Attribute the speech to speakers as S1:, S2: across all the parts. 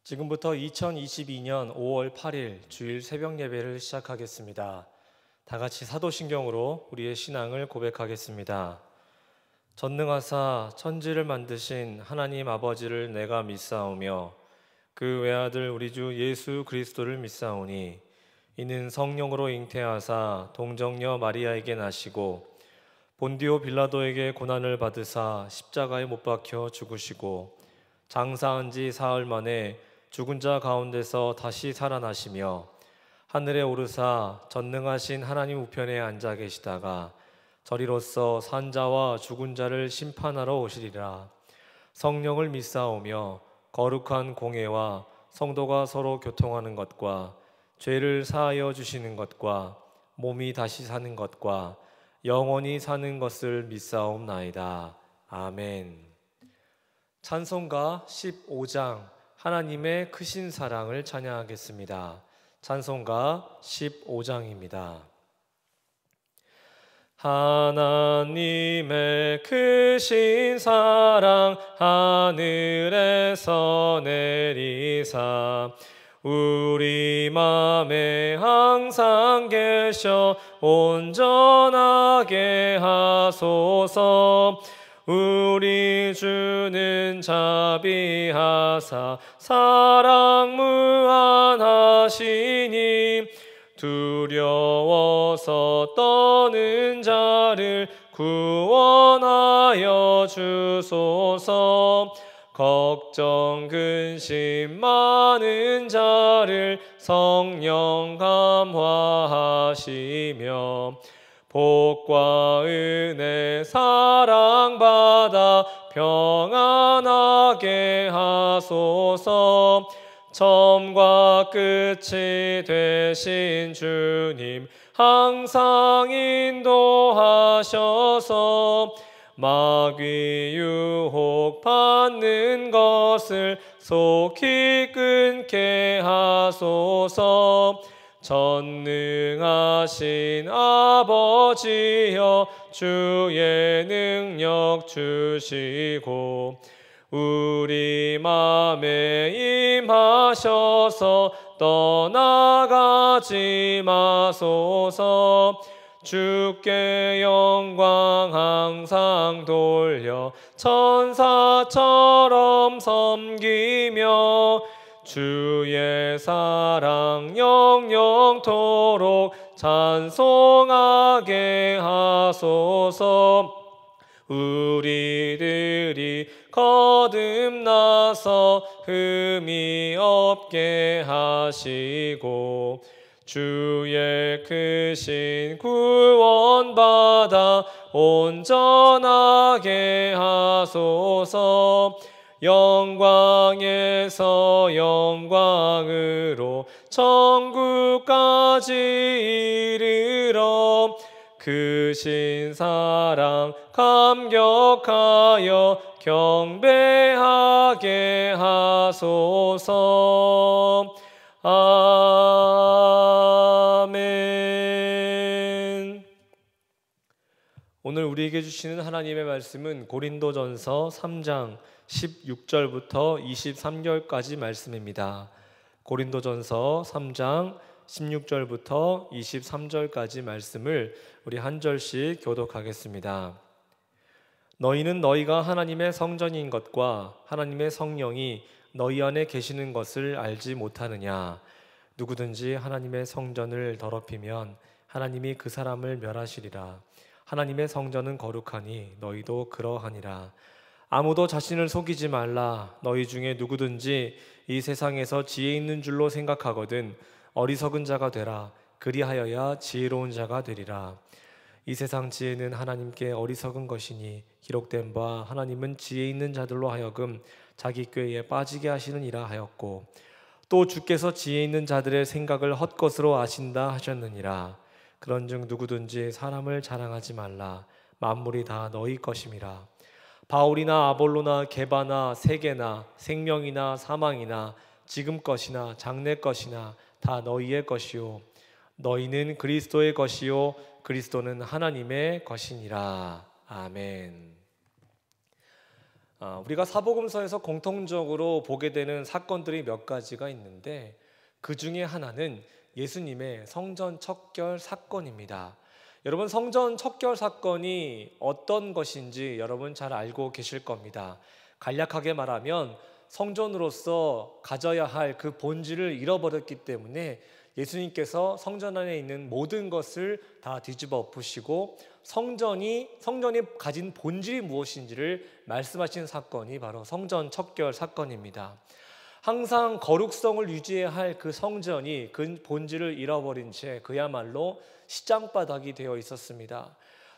S1: 지금부터 2022년 5월 8일 주일 새벽 예배를 시작하겠습니다. 다 같이 사도신경으로 우리의 신앙을 고백하겠습니다. 전능하사 천지를 만드신 하나님 아버지를 내가 믿사오며 그 외아들 우리 주 예수 그리스도를 믿사오니 이는 성령으로 잉태하사 동정녀 마리아에게 나시고 본디오 빌라도에게 고난을 받으사 십자가에 못 박혀 죽으시고 장사한 지 사흘 만에 죽은 자 가운데서 다시 살아나시며 하늘에 오르사 전능하신 하나님 우편에 앉아 계시다가 저리로서 산자와 죽은 자를 심판하러 오시리라. 성령을 믿사오며 거룩한 공회와 성도가 서로 교통하는 것과 죄를 사하여 주시는 것과 몸이 다시 사는 것과 영원히 사는 것을 믿사옵나이다. 아멘. 찬송가 15장 하나님의 크신 사랑을 찬양하겠습니다. 찬송가 15장입니다. 하나님의 크신 사랑 하늘에서 내리사 우리 맘에 항상 계셔 온전하게 하소서. 우리 주는 자비하사 사랑 무한하시니 두려워서 떠는 자를 구원하여 주소서. 걱정 근심 많은 자를 성령 감화하시며 복과 은혜 사랑받아 평안하게 하소서. 처음과 끝이 되신 주님 항상 인도하셔서 마귀 유혹 받는 것을 속히 끊게 하소서. 전능하신 아버지여 주의 능력 주시고 우리 맘에 임하셔서 떠나가지 마소서. 주께 영광 항상 돌려 천사처럼 섬기며 주의 사랑 영영토록 찬송하게 하소서. 우리들이 거듭나서 흠이 없게 하시고 주의 크신 구원받아 온전하게 하소서. 영광에서 영광으로 천국까지 이르러 크신 사랑 감격하여 경배하게 하소서. 아멘. 오늘 우리에게 주시는 하나님의 말씀은 고린도전서 3장 16절부터 23절까지 말씀입니다. 고린도전서 3장 16절부터 23절까지 말씀을 우리 한 절씩 교독하겠습니다. 너희는 너희가 하나님의 성전인 것과 하나님의 성령이 너희 안에 계시는 것을 알지 못하느냐. 누구든지 하나님의 성전을 더럽히면 하나님이 그 사람을 멸하시리라. 하나님의 성전은 거룩하니 너희도 그러하니라. 아무도 자신을 속이지 말라. 너희 중에 누구든지 이 세상에서 지혜 있는 줄로 생각하거든 어리석은 자가 되라. 그리하여야 지혜로운 자가 되리라. 이 세상 지혜는 하나님께 어리석은 것이니 기록된 바 하나님은 지혜 있는 자들로 하여금 자기 꾀에 빠지게 하시느니라 하였고 또 주께서 지혜 있는 자들의 생각을 헛것으로 아신다 하셨느니라. 그런즉 누구든지 사람을 자랑하지 말라. 만물이 다 너희 것임이라. 바울이나 아볼로나 게바나 세계나 생명이나 사망이나 지금 것이나 장래 것이나 다 너희의 것이요 너희는 그리스도의 것이요 그리스도는 하나님의 것이니라. 아멘. 우리가 사복음서에서 공통적으로 보게 되는 사건들이 몇 가지가 있는데 그 중에 하나는 예수님의 성전 척결 사건입니다. 여러분, 성전 척결 사건이 어떤 것인지 여러분 잘 알고 계실 겁니다. 간략하게 말하면 성전으로서 가져야 할 그 본질을 잃어버렸기 때문에 예수님께서 성전 안에 있는 모든 것을 다 뒤집어 엎으시고 성전이 가진 본질이 무엇인지를 말씀하신 사건이 바로 성전 척결 사건입니다. 항상 거룩성을 유지해야 할 그 성전이 그 본질을 잃어버린 채 그야말로 시장바닥이 되어 있었습니다.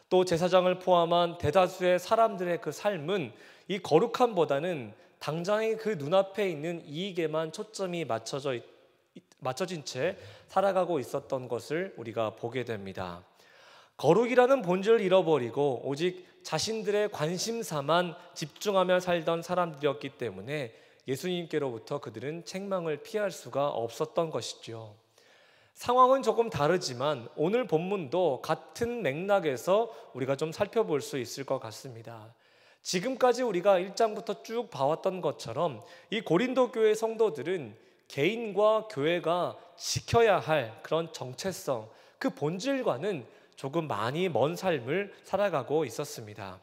S1: 또 제사장을 포함한 대다수의 사람들의 그 삶은 이 거룩함보다는 당장의 그 눈앞에 있는 이익에만 초점이 맞춰진 채 살아가고 있었던 것을 우리가 보게 됩니다. 거룩이라는 본질을 잃어버리고 오직 자신들의 관심사만 집중하며 살던 사람들이었기 때문에 예수님께로부터 그들은 책망을 피할 수가 없었던 것이죠. 상황은 조금 다르지만 오늘 본문도 같은 맥락에서 우리가 좀 살펴볼 수 있을 것 같습니다. 지금까지 우리가 1장부터 쭉 봐왔던 것처럼 이 고린도 교회 성도들은 개인과 교회가 지켜야 할 그런 정체성, 그 본질과는 조금 많이 먼 삶을 살아가고 있었습니다.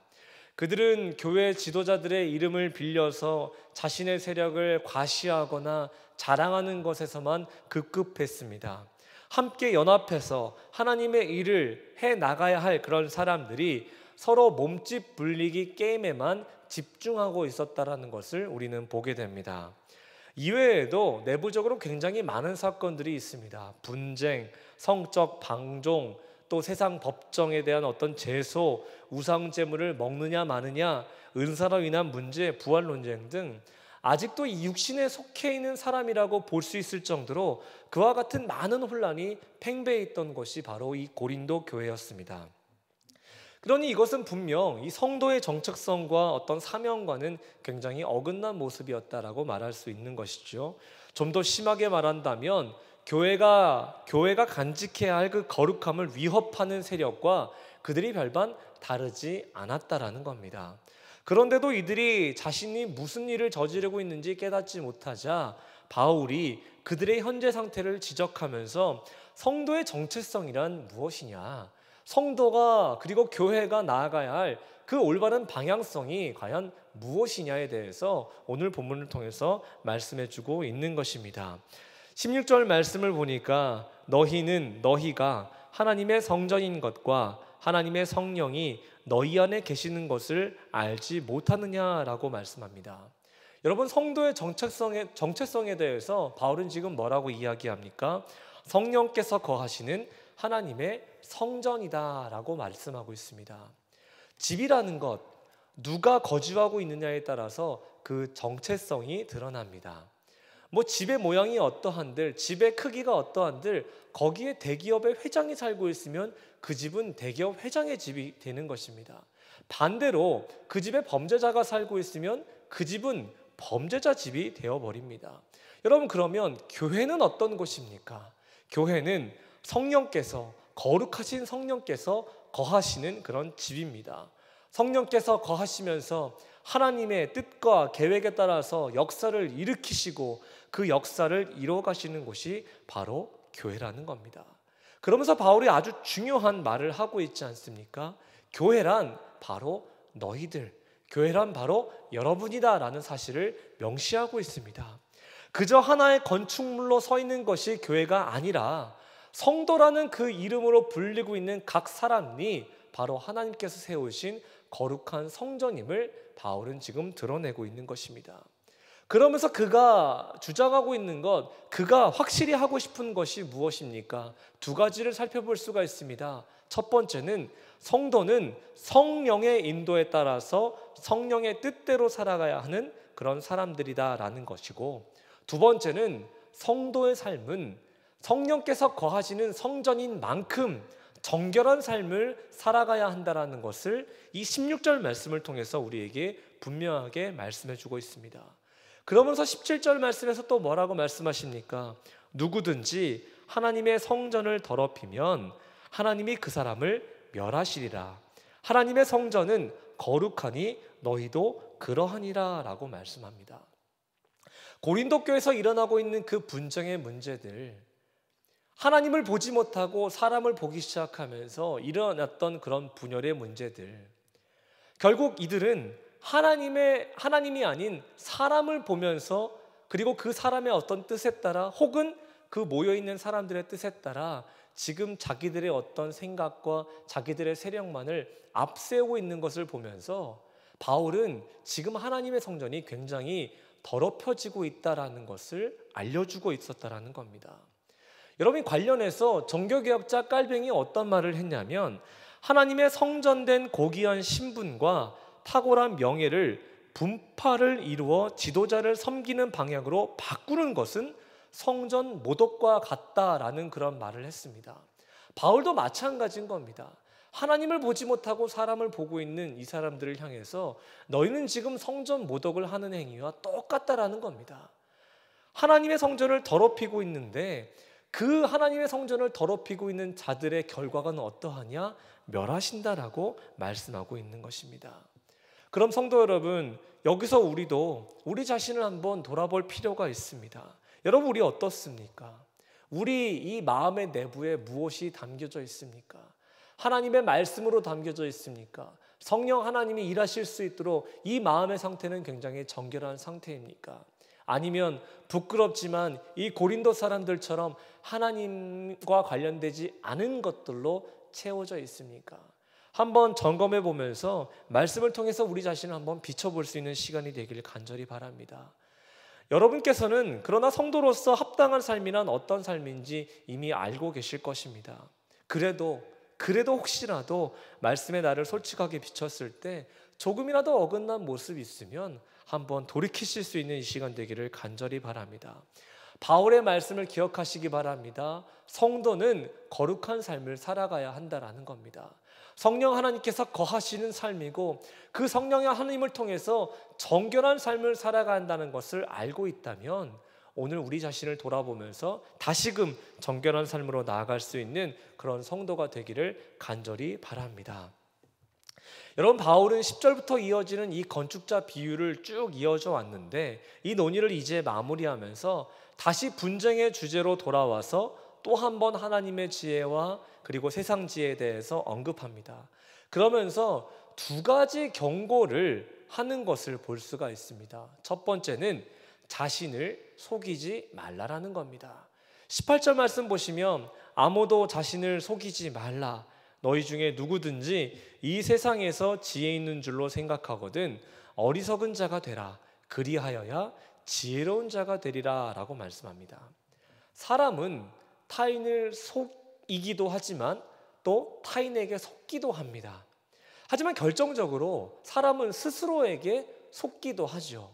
S1: 그들은 교회 지도자들의 이름을 빌려서 자신의 세력을 과시하거나 자랑하는 것에서만 급급했습니다. 함께 연합해서 하나님의 일을 해 나가야 할 그런 사람들이 서로 몸집 불리기 게임에만 집중하고 있었다는 것을 우리는 보게 됩니다. 이외에도 내부적으로 굉장히 많은 사건들이 있습니다. 분쟁, 성적 방종, 또 세상 법정에 대한 어떤 제소, 우상 제물을 먹느냐 마느냐, 은사로 인한 문제, 부활 논쟁 등 아직도 이 육신에 속해 있는 사람이라고 볼 수 있을 정도로 그와 같은 많은 혼란이 팽배해 있던 것이 바로 이 고린도 교회였습니다. 그러니 이것은 분명 이 성도의 정체성과 어떤 사명과는 굉장히 어긋난 모습이었다라고 말할 수 있는 것이죠. 좀 더 심하게 말한다면 교회가 간직해야 할 그 거룩함을 위협하는 세력과 그들이 별반 다르지 않았다라는 겁니다. 그런데도 이들이 자신이 무슨 일을 저지르고 있는지 깨닫지 못하자 바울이 그들의 현재 상태를 지적하면서 성도의 정체성이란 무엇이냐, 성도가 그리고 교회가 나아가야 할 그 올바른 방향성이 과연 무엇이냐에 대해서 오늘 본문을 통해서 말씀해주고 있는 것입니다. 16절 말씀을 보니까 너희가 하나님의 성전인 것과 하나님의 성령이 너희 안에 계시는 것을 알지 못하느냐라고 말씀합니다. 여러분, 성도의 정체성에 대해서 바울은 지금 뭐라고 이야기합니까? 성령께서 거하시는 하나님의 성전이다라고 말씀하고 있습니다. 집이라는 것, 누가 거주하고 있느냐에 따라서 그 정체성이 드러납니다. 집의 모양이 어떠한들, 집의 크기가 어떠한들 거기에 대기업의 회장이 살고 있으면 그 집은 대기업 회장의 집이 되는 것입니다. 반대로 그 집에 범죄자가 살고 있으면 그 집은 범죄자 집이 되어버립니다. 여러분, 그러면 교회는 어떤 곳입니까? 교회는 거룩하신 성령께서 거하시는 그런 집입니다. 성령께서 거하시면서 하나님의 뜻과 계획에 따라서 역사를 일으키시고 그 역사를 이루어 가시는 곳이 바로 교회라는 겁니다. 그러면서 바울이 아주 중요한 말을 하고 있지 않습니까? 교회란 바로 너희들, 교회란 바로 여러분이다라는 사실을 명시하고 있습니다. 그저 하나의 건축물로 서 있는 것이 교회가 아니라 성도라는 그 이름으로 불리고 있는 각 사람이 바로 하나님께서 세우신 거룩한 성전임을 바울은 지금 드러내고 있는 것입니다. 그러면서 그가 주장하고 있는 것, 그가 확실히 하고 싶은 것이 무엇입니까? 두 가지를 살펴볼 수가 있습니다. 첫 번째는 성도는 성령의 인도에 따라서 성령의 뜻대로 살아가야 하는 그런 사람들이다라는 것이고, 두 번째는 성도의 삶은 성령께서 거하시는 성전인 만큼 정결한 삶을 살아가야 한다라는 것을 이 16절 말씀을 통해서 우리에게 분명하게 말씀해 주고 있습니다. 그러면서 17절 말씀에서 또 뭐라고 말씀하십니까? 누구든지 하나님의 성전을 더럽히면 하나님이 그 사람을 멸하시리라. 하나님의 성전은 거룩하니 너희도 그러하니라 라고 말씀합니다. 고린도 교회에서 일어나고 있는 그 분쟁의 문제들, 하나님을 보지 못하고 사람을 보기 시작하면서 일어났던 그런 분열의 문제들, 결국 이들은 하나님이 아닌 사람을 보면서, 그리고 그 사람의 어떤 뜻에 따라, 혹은 그 모여있는 사람들의 뜻에 따라 지금 자기들의 어떤 생각과 자기들의 세력만을 앞세우고 있는 것을 보면서 바울은 지금 하나님의 성전이 굉장히 더럽혀지고 있다라는 것을 알려주고 있었다라는 겁니다. 여러분, 관련해서 정교개혁자 깔뱅이 어떤 말을 했냐면, 하나님의 성전된 고귀한 신분과 탁월한 명예를 분파를 이루어 지도자를 섬기는 방향으로 바꾸는 것은 성전 모독과 같다라는 그런 말을 했습니다. 바울도 마찬가지인 겁니다. 하나님을 보지 못하고 사람을 보고 있는 이 사람들을 향해서 너희는 지금 성전 모독을 하는 행위와 똑같다라는 겁니다. 하나님의 성전을 더럽히고 있는데 그 하나님의 성전을 더럽히고 있는 자들의 결과가 어떠하냐? 멸하신다라고 말씀하고 있는 것입니다. 그럼 성도 여러분, 여기서 우리도 우리 자신을 한번 돌아볼 필요가 있습니다. 여러분, 우리 어떻습니까? 우리 이 마음의 내부에 무엇이 담겨져 있습니까? 하나님의 말씀으로 담겨져 있습니까? 성령 하나님이 일하실 수 있도록 이 마음의 상태는 굉장히 정결한 상태입니까? 아니면 부끄럽지만 이 고린도 사람들처럼 하나님과 관련되지 않은 것들로 채워져 있습니까? 한번 점검해 보면서 말씀을 통해서 우리 자신을 한번 비춰볼 수 있는 시간이 되기를 간절히 바랍니다. 여러분께서는 그러나 성도로서 합당한 삶이란 어떤 삶인지 이미 알고 계실 것입니다. 그래도 혹시라도 말씀의 나를 솔직하게 비췄을 때 조금이라도 어긋난 모습이 있으면 한번 돌이키실 수 있는 이 시간 되기를 간절히 바랍니다. 바울의 말씀을 기억하시기 바랍니다. 성도는 거룩한 삶을 살아가야 한다라는 겁니다. 성령 하나님께서 거하시는 삶이고 그 성령의 하나님을 통해서 정결한 삶을 살아간다는 것을 알고 있다면 오늘 우리 자신을 돌아보면서 다시금 정결한 삶으로 나아갈 수 있는 그런 성도가 되기를 간절히 바랍니다. 여러분, 바울은 10절부터 이어지는 이 건축자 비유를 쭉 이어져 왔는데 이 논의를 이제 마무리하면서 다시 분쟁의 주제로 돌아와서 또 한 번 하나님의 지혜와 그리고 세상 지혜에 대해서 언급합니다. 그러면서 두 가지 경고를 하는 것을 볼 수가 있습니다. 첫 번째는 자신을 속이지 말라라는 겁니다. 18절 말씀 보시면 아무도 자신을 속이지 말라. 너희 중에 누구든지 이 세상에서 지혜 있는 줄로 생각하거든 어리석은 자가 되라. 그리하여야 지혜로운 자가 되리라 라고 말씀합니다. 사람은 타인을 속이기도 하지만 또 타인에게 속기도 합니다. 하지만 결정적으로 사람은 스스로에게 속기도 하죠.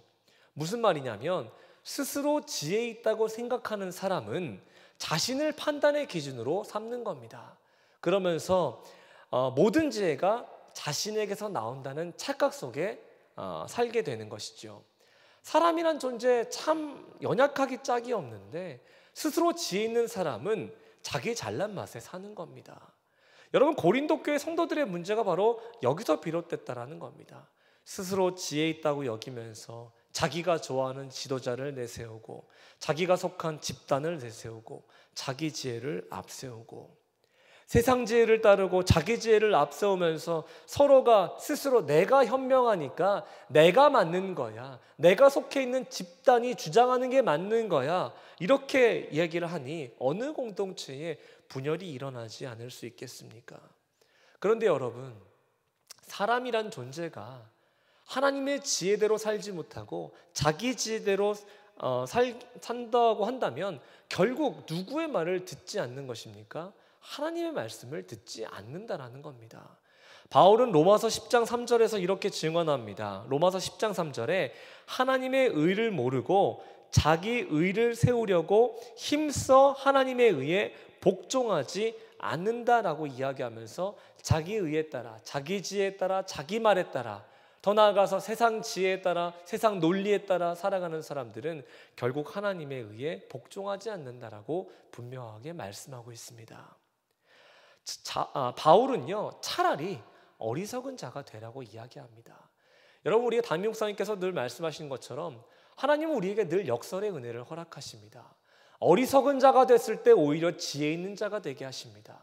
S1: 무슨 말이냐면 스스로 지혜 있다고 생각하는 사람은 자신을 판단의 기준으로 삼는 겁니다. 그러면서 모든 지혜가 자신에게서 나온다는 착각 속에 살게 되는 것이죠. 사람이란 존재 참 연약하기 짝이 없는데 스스로 지혜 있는 사람은 자기 잘난 맛에 사는 겁니다. 여러분, 고린도 교회 성도들의 문제가 바로 여기서 비롯됐다라는 겁니다. 스스로 지혜 있다고 여기면서 자기가 좋아하는 지도자를 내세우고 자기가 속한 집단을 내세우고 자기 지혜를 앞세우고 세상 지혜를 따르고 자기 지혜를 앞세우면서 서로가 스스로 내가 현명하니까 내가 맞는 거야, 내가 속해 있는 집단이 주장하는 게 맞는 거야, 이렇게 이야기를 하니 어느 공동체에 분열이 일어나지 않을 수 있겠습니까? 그런데 여러분, 사람이란 존재가 하나님의 지혜대로 살지 못하고 자기 지혜대로 산다고 한다면 결국 누구의 말을 듣지 않는 것입니까? 하나님의 말씀을 듣지 않는다라는 겁니다. 바울은 로마서 10장 3절에서 이렇게 증언합니다. 로마서 10장 3절에 하나님의 의를 모르고 자기 의를 세우려고 힘써 하나님의 의에 복종하지 않는다라고 이야기하면서 자기 의에 따라, 자기 지혜에 따라, 자기 말에 따라, 더 나아가서 세상 지혜에 따라, 세상 논리에 따라 살아가는 사람들은 결국 하나님의 의에 복종하지 않는다라고 분명하게 말씀하고 있습니다. 바울은요, 차라리 어리석은 자가 되라고 이야기합니다. 여러분, 우리가 담임 목사님께서 늘 말씀하시는 것처럼 하나님은 우리에게 늘 역설의 은혜를 허락하십니다. 어리석은 자가 됐을 때 오히려 지혜 있는 자가 되게 하십니다.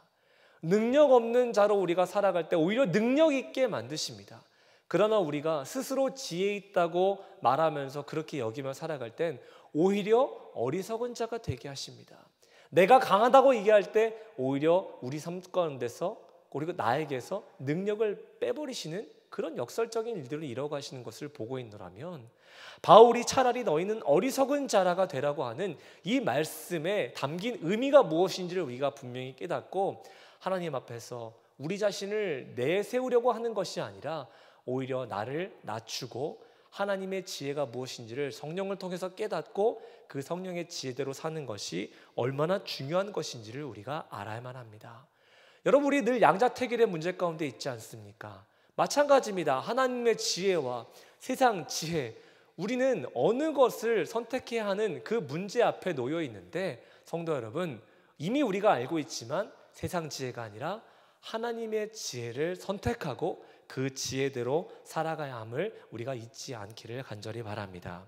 S1: 능력 없는 자로 우리가 살아갈 때 오히려 능력 있게 만드십니다. 그러나 우리가 스스로 지혜 있다고 말하면서 그렇게 여기며 살아갈 땐 오히려 어리석은 자가 되게 하십니다. 내가 강하다고 얘기할 때 오히려 우리 삶 가운데서 그리고 나에게서 능력을 빼버리시는 그런 역설적인 일들을 이뤄가시는 것을 보고 있노라면 바울이 차라리 너희는 어리석은 자라가 되라고 하는 이 말씀에 담긴 의미가 무엇인지를 우리가 분명히 깨닫고 하나님 앞에서 우리 자신을 내세우려고 하는 것이 아니라 오히려 나를 낮추고 하나님의 지혜가 무엇인지를 성령을 통해서 깨닫고 그 성령의 지혜대로 사는 것이 얼마나 중요한 것인지를 우리가 알아야만 합니다. 여러분, 우리 늘 양자택일의 문제 가운데 있지 않습니까? 마찬가지입니다. 하나님의 지혜와 세상 지혜, 우리는 어느 것을 선택해야 하는 그 문제 앞에 놓여 있는데, 성도 여러분, 이미 우리가 알고 있지만 세상 지혜가 아니라 하나님의 지혜를 선택하고 그 지혜대로 살아가야 함을 우리가 잊지 않기를 간절히 바랍니다.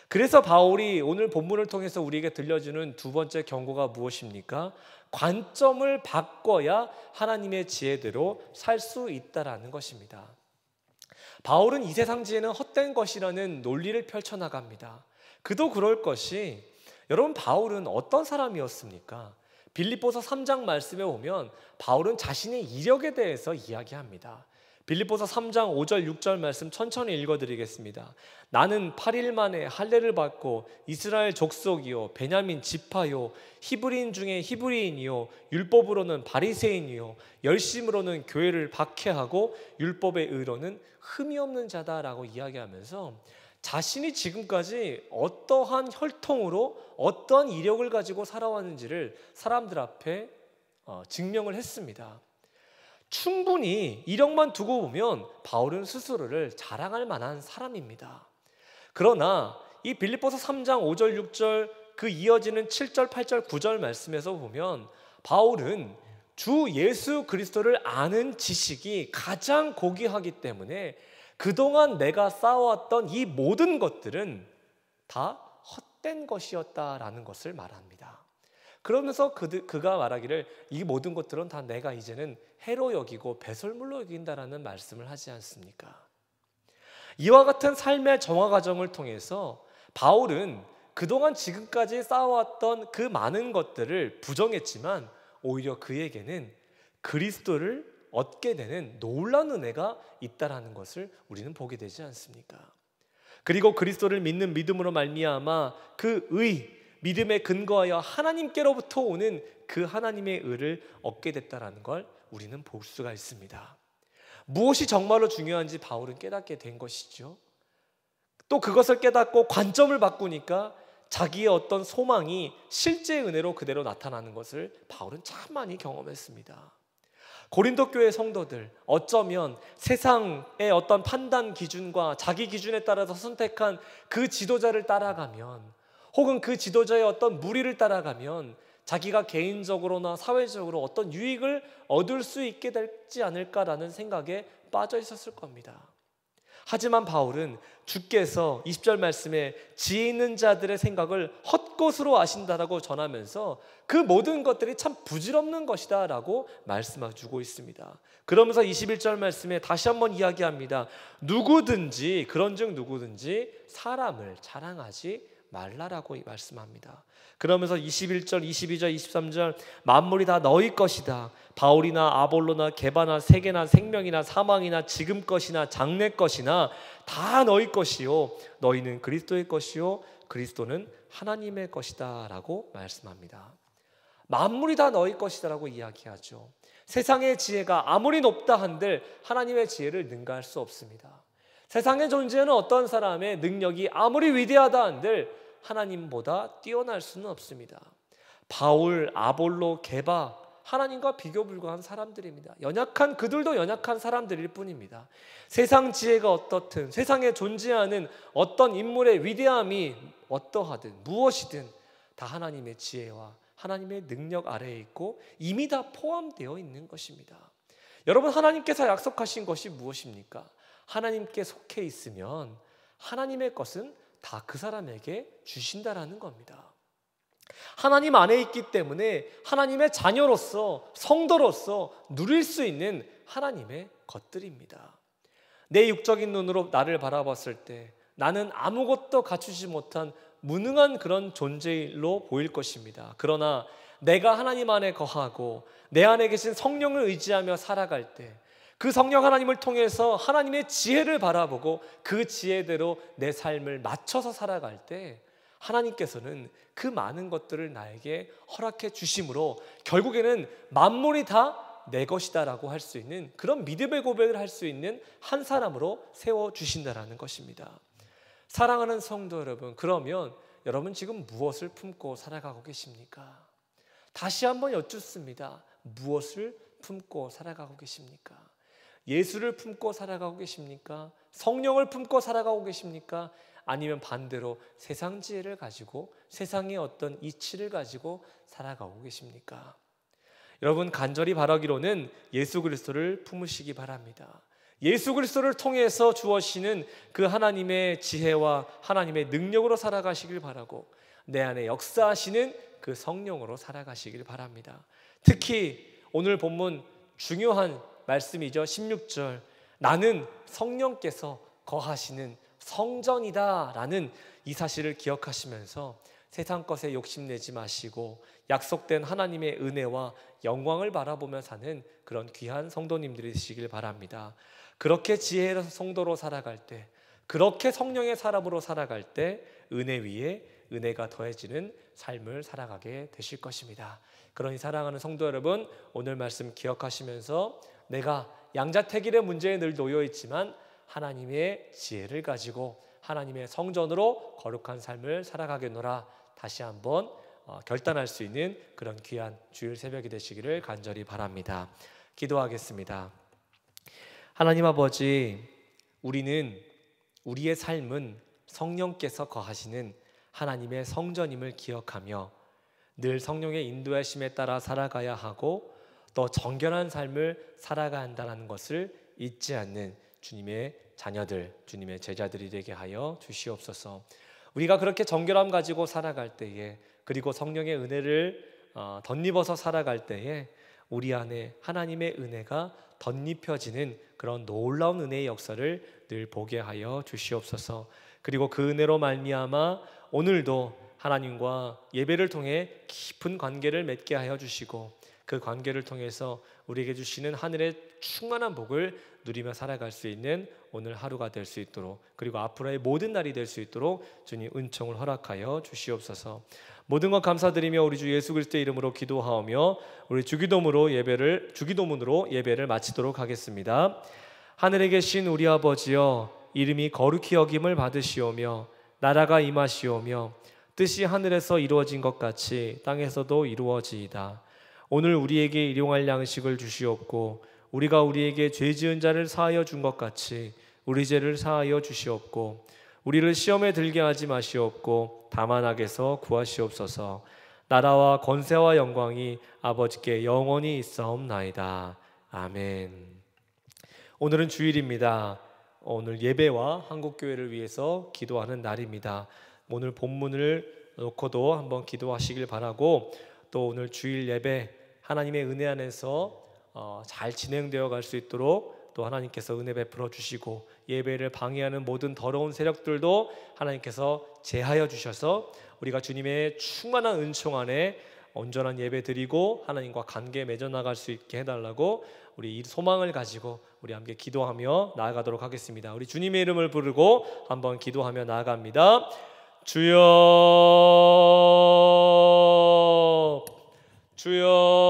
S1: 그래서 바울이 오늘 본문을 통해서 우리에게 들려주는 두 번째 경고가 무엇입니까? 관점을 바꿔야 하나님의 지혜대로 살 수 있다라는 것입니다. 바울은 이 세상 지혜는 헛된 것이라는 논리를 펼쳐나갑니다. 그도 그럴 것이, 여러분, 바울은 어떤 사람이었습니까? 빌립보서 3장 말씀에 보면 바울은 자신의 이력에 대해서 이야기합니다. 빌립보서 3장 5절 6절 말씀 천천히 읽어드리겠습니다. 나는 8일 만에 할례를 받고 이스라엘 족속이요 베냐민 지파요 히브리인 중에 히브리인이요 율법으로는 바리새인이요 열심으로는 교회를 박해하고 율법의 의로는 흠이 없는 자다라고 이야기하면서 자신이 지금까지 어떠한 혈통으로 어떠한 이력을 가지고 살아왔는지를 사람들 앞에 증명을 했습니다. 충분히 이력만 두고 보면 바울은 스스로를 자랑할 만한 사람입니다. 그러나 이 빌립보서 3장 5절 6절 그 이어지는 7절 8절 9절 말씀에서 보면 바울은 주 예수 그리스도를 아는 지식이 가장 고귀하기 때문에 그동안 내가 쌓아왔던 이 모든 것들은 다 헛된 것이었다라는 것을 말합니다. 그러면서 그가 말하기를 이 모든 것들은 다 내가 이제는 해로 여기고 배설물로 여긴다라는 말씀을 하지 않습니까? 이와 같은 삶의 정화 과정을 통해서 바울은 그동안 지금까지 쌓아왔던 그 많은 것들을 부정했지만 오히려 그에게는 그리스도를 얻게 되는 놀라운 은혜가 있다라는 것을 우리는 보게 되지 않습니까? 그리고 그리스도를 믿는 믿음으로 말미암아 그 믿음에 근거하여 하나님께로부터 오는 그 하나님의 의를 얻게 됐다라는 걸 우리는 볼 수가 있습니다. 무엇이 정말로 중요한지 바울은 깨닫게 된 것이죠. 또 그것을 깨닫고 관점을 바꾸니까 자기의 어떤 소망이 실제 은혜로 그대로 나타나는 것을 바울은 참 많이 경험했습니다. 고린도 교회 성도들, 어쩌면 세상의 어떤 판단 기준과 자기 기준에 따라서 선택한 그 지도자를 따라가면, 혹은 그 지도자의 어떤 무리를 따라가면 자기가 개인적으로나 사회적으로 어떤 유익을 얻을 수 있게 되지 않을까라는 생각에 빠져 있었을 겁니다. 하지만 바울은 주께서 20절 말씀에 지혜 있는 자들의 생각을 헛것으로 아신다라고 전하면서 그 모든 것들이 참 부질없는 것이다 라고 말씀해주고 있습니다. 그러면서 21절 말씀에 다시 한번 이야기합니다. 누구든지, 그런즉 누구든지 사람을 자랑하지 말라라고 말씀합니다. 그러면서 21절, 22절, 23절 만물이 다 너희 것이다. 바울이나 아볼로나 게바나 세계나 생명이나 사망이나 지금 것이나 장래 것이나 다 너희 것이요 너희는 그리스도의 것이요 그리스도는 하나님의 것이다 라고 말씀합니다. 만물이 다 너희 것이다 라고 이야기하죠. 세상의 지혜가 아무리 높다 한들 하나님의 지혜를 능가할 수 없습니다. 세상에 존재하는 어떤 사람의 능력이 아무리 위대하다 한들 하나님보다 뛰어날 수는 없습니다. 바울, 아볼로, 게바, 하나님과 비교 불가한 사람들입니다. 연약한 그들도 연약한 사람들일 뿐입니다. 세상 지혜가 어떻든, 세상에 존재하는 어떤 인물의 위대함이 어떠하든 무엇이든 다 하나님의 지혜와 하나님의 능력 아래에 있고 이미 다 포함되어 있는 것입니다. 여러분, 하나님께서 약속하신 것이 무엇입니까? 하나님께 속해 있으면 하나님의 것은 다 그 사람에게 주신다라는 겁니다. 하나님 안에 있기 때문에 하나님의 자녀로서, 성도로서 누릴 수 있는 하나님의 것들입니다. 내 육적인 눈으로 나를 바라봤을 때 나는 아무것도 갖추지 못한 무능한 그런 존재로 보일 것입니다. 그러나 내가 하나님 안에 거하고 내 안에 계신 성령을 의지하며 살아갈 때, 그 성령 하나님을 통해서 하나님의 지혜를 바라보고 그 지혜대로 내 삶을 맞춰서 살아갈 때, 하나님께서는 그 많은 것들을 나에게 허락해 주심으로 결국에는 만물이 다 내 것이다라고 할 수 있는 그런 믿음의 고백을 할 수 있는 한 사람으로 세워주신다라는 것입니다. 사랑하는 성도 여러분, 그러면 여러분 지금 무엇을 품고 살아가고 계십니까? 다시 한번 여쭙습니다. 무엇을 품고 살아가고 계십니까? 예수를 품고 살아가고 계십니까? 성령을 품고 살아가고 계십니까? 아니면 반대로 세상 지혜를 가지고 세상의 어떤 이치를 가지고 살아가고 계십니까? 여러분, 간절히 바라기로는 예수 그리스도를 품으시기 바랍니다. 예수 그리스도를 통해서 주어지는 그 하나님의 지혜와 하나님의 능력으로 살아가시길 바라고, 내 안에 역사하시는 그 성령으로 살아가시길 바랍니다. 특히 오늘 본문 중요한 말씀이죠. 16절, 나는 성령께서 거하시는 성전이다 라는 이 사실을 기억하시면서 세상 것에 욕심내지 마시고 약속된 하나님의 은혜와 영광을 바라보며 사는 그런 귀한 성도님들이 되시길 바랍니다. 그렇게 지혜로운 성도로 살아갈 때, 그렇게 성령의 사람으로 살아갈 때 은혜 위에 은혜가 더해지는 삶을 살아가게 되실 것입니다. 그러니 사랑하는 성도 여러분, 오늘 말씀 기억하시면서 내가 양자택일의 문제에 늘 놓여 있지만 하나님의 지혜를 가지고 하나님의 성전으로 거룩한 삶을 살아가겠노라 다시 한번 결단할 수 있는 그런 귀한 주일 새벽이 되시기를 간절히 바랍니다. 기도하겠습니다. 하나님 아버지, 우리의 삶은 성령께서 거하시는 하나님의 성전임을 기억하며 늘 성령의 인도하심에 따라 살아가야 하고 또 정결한 삶을 살아가야 한다는 것을 잊지 않는 주님의 자녀들, 주님의 제자들이 되게 하여 주시옵소서. 우리가 그렇게 정결함 가지고 살아갈 때에, 그리고 성령의 은혜를 덧입어서 살아갈 때에 우리 안에 하나님의 은혜가 덧입혀지는 그런 놀라운 은혜의 역사를 늘 보게 하여 주시옵소서. 그리고 그 은혜로 말미암아 오늘도 하나님과 예배를 통해 깊은 관계를 맺게 하여 주시고, 그 관계를 통해서 우리에게 주시는 하늘의 충만한 복을 누리며 살아갈 수 있는 오늘 하루가 될 수 있도록, 그리고 앞으로의 모든 날이 될 수 있도록 주님 은총을 허락하여 주시옵소서. 모든 것 감사드리며 우리 주 예수 그리스도의 이름으로 기도하오며 우리 주기도문으로 예배를 마치도록 하겠습니다. 하늘에 계신 우리 아버지여, 이름이 거룩히 여김을 받으시오며 나라가 임하시오며 뜻이 하늘에서 이루어진 것 같이 땅에서도 이루어지이다. 오늘 우리에게 일용할 양식을 주시옵고 우리가 우리에게 죄 지은 자를 사하여 준 것 같이 우리 죄를 사하여 주시옵고 우리를 시험에 들게 하지 마시옵고 다만 악에서 구하시옵소서. 나라와 권세와 영광이 아버지께 영원히 있사옵나이다. 아멘. 오늘은 주일입니다. 오늘 예배와 한국교회를 위해서 기도하는 날입니다. 오늘 본문을 놓고도 한번 기도하시길 바라고, 또 오늘 주일 예배 하나님의 은혜 안에서 잘 진행되어 갈 수 있도록 또 하나님께서 은혜 베풀어 주시고, 예배를 방해하는 모든 더러운 세력들도 하나님께서 제하여 주셔서 우리가 주님의 충만한 은총 안에 온전한 예배 드리고 하나님과 관계 맺어 나갈 수 있게 해달라고 우리 이 소망을 가지고 우리 함께 기도하며 나아가도록 하겠습니다. 우리 주님의 이름을 부르고 한번 기도하며 나아갑니다. 주여, 주여.